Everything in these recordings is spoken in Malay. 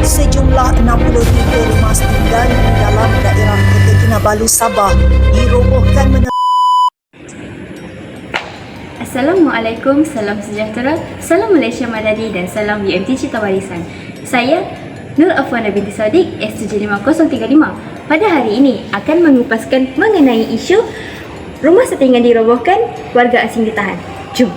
Sejumlah 63 rumah tinggal di dalam daerah Kota Kinabalu, Sabah dirobohkan Assalamualaikum, salam sejahtera, salam Malaysia Madani dan salam UMT Cita Warisan. Saya Nur Afwana binti Sadiq, S75035. Pada hari ini akan mengupaskan mengenai isu rumah setinggan dirobohkan, warga asing ditahan. Jom.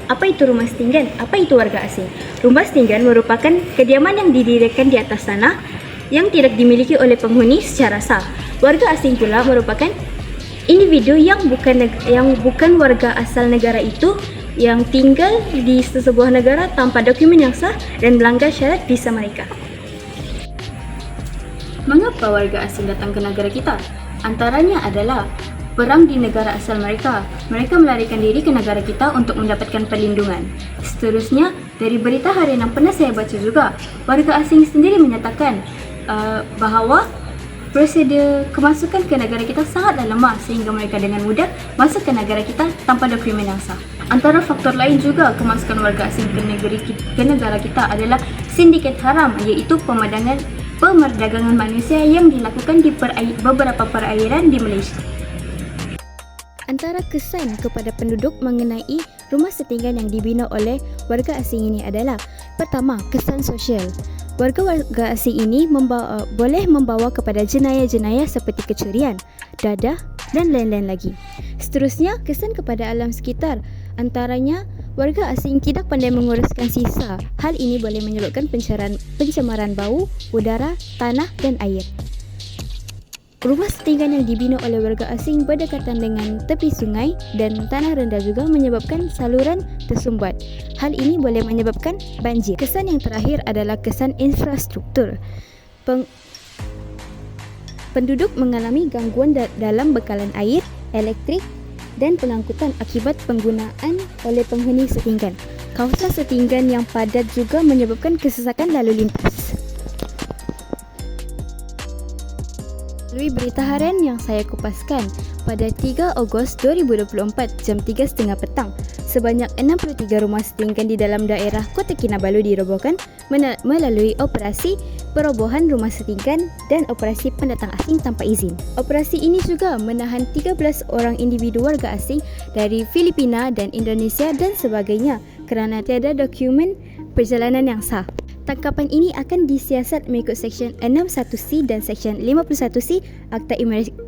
Apa itu rumah setinggan? Apa itu warga asing? Rumah setinggan merupakan kediaman yang didirikan di atas tanah yang tidak dimiliki oleh penghuni secara sah. Warga asing pula merupakan individu yang bukan warga asal negara itu, yang tinggal di sebuah negara tanpa dokumen yang sah dan melanggar syarat visa mereka. Mengapa warga asing datang ke negara kita? Antaranya adalah perang di negara asal mereka. Mereka melarikan diri ke negara kita untuk mendapatkan perlindungan. Seterusnya, dari berita harian yang pernah saya baca juga, warga asing sendiri menyatakan bahawa prosedur kemasukan ke negara kita sangatlah lemah sehingga mereka dengan mudah masuk ke negara kita tanpa dokumen yang sah. Antara faktor lain juga kemasukan warga asing ke negara kita adalah sindiket haram, iaitu pemerdagangan manusia yang dilakukan di beberapa perairan di Malaysia. Antara kesan kepada penduduk mengenai rumah setinggan yang dibina oleh warga asing ini adalah: pertama, kesan sosial. Warga asing ini boleh membawa kepada jenayah-jenayah seperti kecurian, dadah dan lain-lain lagi. Seterusnya, kesan kepada alam sekitar. Antaranya, warga asing tidak pandai menguruskan sisa. Hal ini boleh menyebabkan pencemaran bau, udara, tanah dan air. Rumah setinggan yang dibina oleh warga asing berdekatan dengan tepi sungai dan tanah rendah juga menyebabkan saluran tersumbat. Hal ini boleh menyebabkan banjir. Kesan yang terakhir adalah kesan infrastruktur. Penduduk mengalami gangguan dalam bekalan air, elektrik dan pengangkutan akibat penggunaan oleh penghuni setinggan. Kawasan setinggan yang padat juga menyebabkan kesesakan lalu lintas. Melalui berita harian yang saya kupaskan, pada 3 Ogos 2024 jam 3.30 petang, sebanyak 63 rumah setinggan di dalam daerah Kota Kinabalu dirobohkan melalui operasi perobohan rumah setinggan dan operasi pendatang asing tanpa izin. Operasi ini juga menahan 13 orang individu warga asing dari Filipina dan Indonesia dan sebagainya kerana tiada dokumen perjalanan yang sah. Tangkapan ini akan disiasat mengikut Seksyen 61C dan Seksyen 51C Akta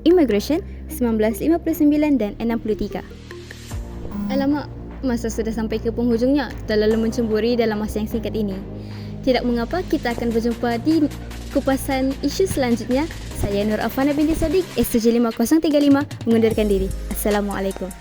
Immigration 1959 dan 63. Alamak, masa sudah sampai ke penghujungnya. Terlalu mencemburi dalam masa yang singkat ini. Tidak mengapa, kita akan berjumpa di kupasan isu selanjutnya. Saya Nur Afwana binti Sadiq, S75035 mengundurkan diri. Assalamualaikum.